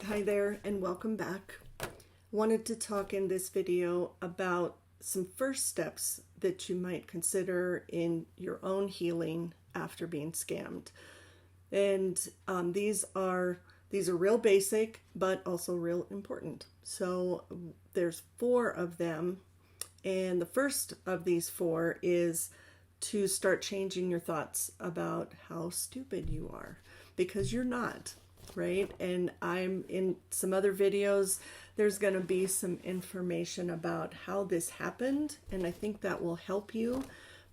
Hi there and welcome back. Wanted to talk in this video about some first steps that you might consider in your own healing after being scammed. And these are real basic, but also real important. So there's 4 of them. And the first of these 4 is to start changing your thoughts about how stupid you are, because you're not. Right? And I'm in some other videos, there's going to be some information about how this happened, and I think that will help you.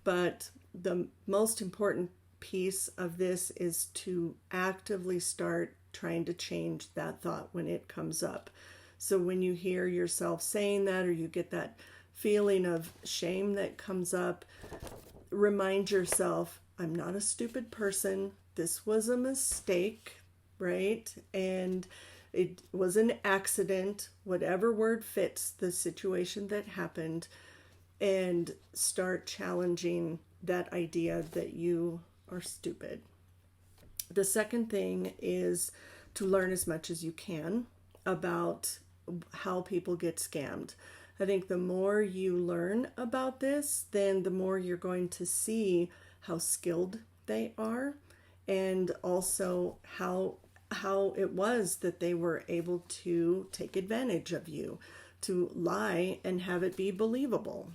But the most important piece of this is to actively start trying to change that thought when it comes up. So when you hear yourself saying that, or you get that feeling of shame that comes up, remind yourself, I'm not a stupid person. This was a mistake. Right? And it was an accident, whatever word fits the situation that happened, and start challenging that idea that you are stupid. The second thing is to learn as much as you can about how people get scammed. I think the more you learn about this, then the more you're going to see how skilled they are, and also how it was that they were able to take advantage of you, to lie and have it be believable.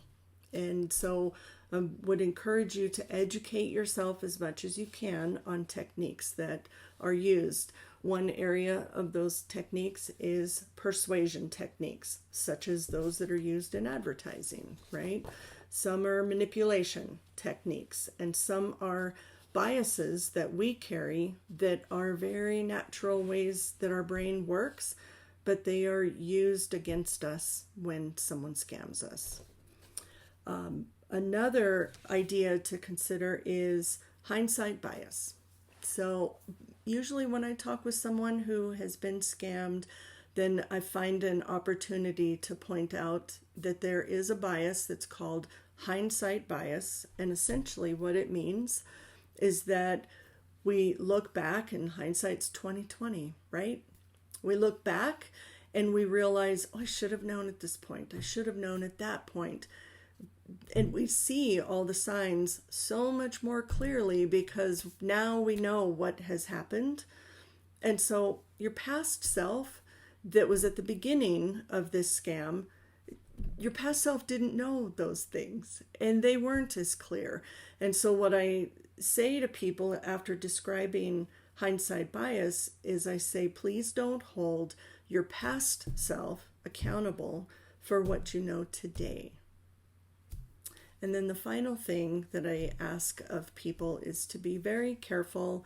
And so I would encourage you to educate yourself as much as you can on techniques that are used. One area of those techniques is persuasion techniques, such as those that are used in advertising, right? Some are manipulation techniques, and some are biases that we carry that are very natural ways that our brain works, but they are used against us when someone scams us. Another idea to consider is hindsight bias. So usually when I talk with someone who has been scammed, then I find an opportunity to point out that there is a bias that's called hindsight bias, and essentially what it means is that we look back, and hindsight's 20/20, right? We look back and we realize, oh, I should have known at this point. I should have known at that point. And we see all the signs so much more clearly because now we know what has happened. And so your past self that was at the beginning of this scam, your past self didn't know those things, and they weren't as clear. And so what I say to people after describing hindsight bias is I say, please don't hold your past self accountable for what you know today. And then the final thing that I ask of people is to be very careful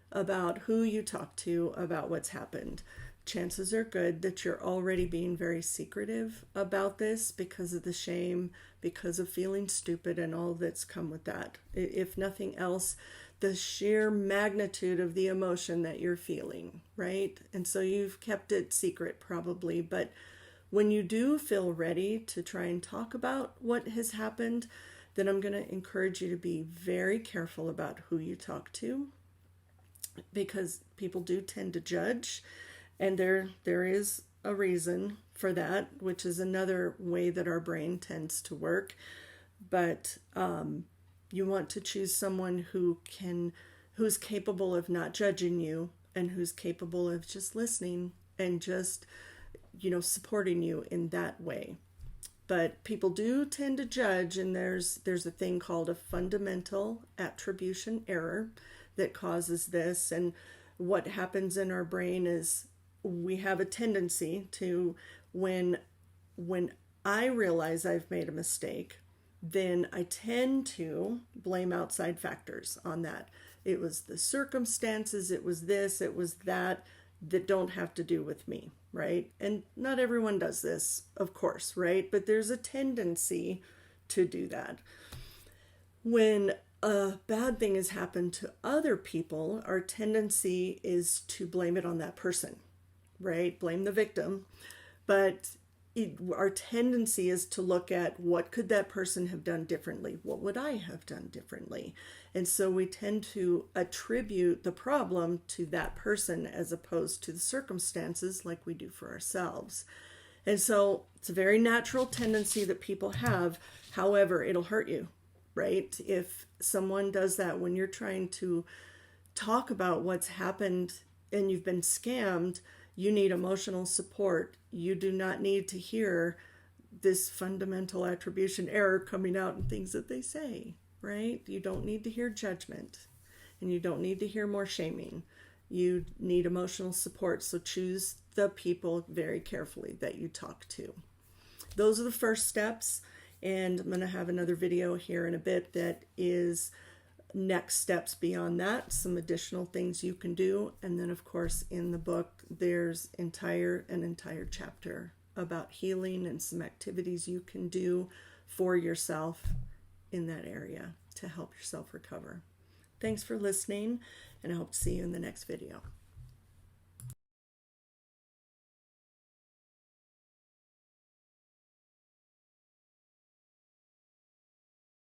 about who you talk to about what's happened. Chances are good that you're already being very secretive about this because of the shame, because of feeling stupid and all that's come with that. If nothing else, the sheer magnitude of the emotion that you're feeling, right? And so you've kept it secret probably, but when you do feel ready to try and talk about what has happened, then I'm going to encourage you to be very careful about who you talk to, because people do tend to judge. And there is a reason for that, which is another way that our brain tends to work. But you want to choose someone who's capable of not judging you, and who's capable of just listening and just, supporting you in that way. But people do tend to judge, and there's a thing called a fundamental attribution error that causes this. And what happens in our brain is we have a tendency to, when I realize I've made a mistake, then I tend to blame outside factors on that. It was the circumstances, it was this, it was that don't have to do with me, right? And not everyone does this, of course, right? But there's a tendency to do that. When a bad thing has happened to other people, our tendency is to blame it on that person, right? Blame the victim. But our tendency is to look at what could that person have done differently? What would I have done differently? And so we tend to attribute the problem to that person as opposed to the circumstances like we do for ourselves. And so it's a very natural tendency that people have. However, it'll hurt you, right? If someone does that when you're trying to talk about what's happened and you've been scammed, you need emotional support. You do not need to hear this fundamental attribution error coming out in things that they say, right? You don't need to hear judgment, and you don't need to hear more shaming. You need emotional support. So choose the people very carefully that you talk to. Those are the first steps. And I'm going to have another video here in a bit that is next steps beyond that, some additional things you can do. And then, of course, in the book, there's an entire chapter about healing and some activities you can do for yourself in that area to help yourself recover. Thanks for listening, and I hope to see you in the next video.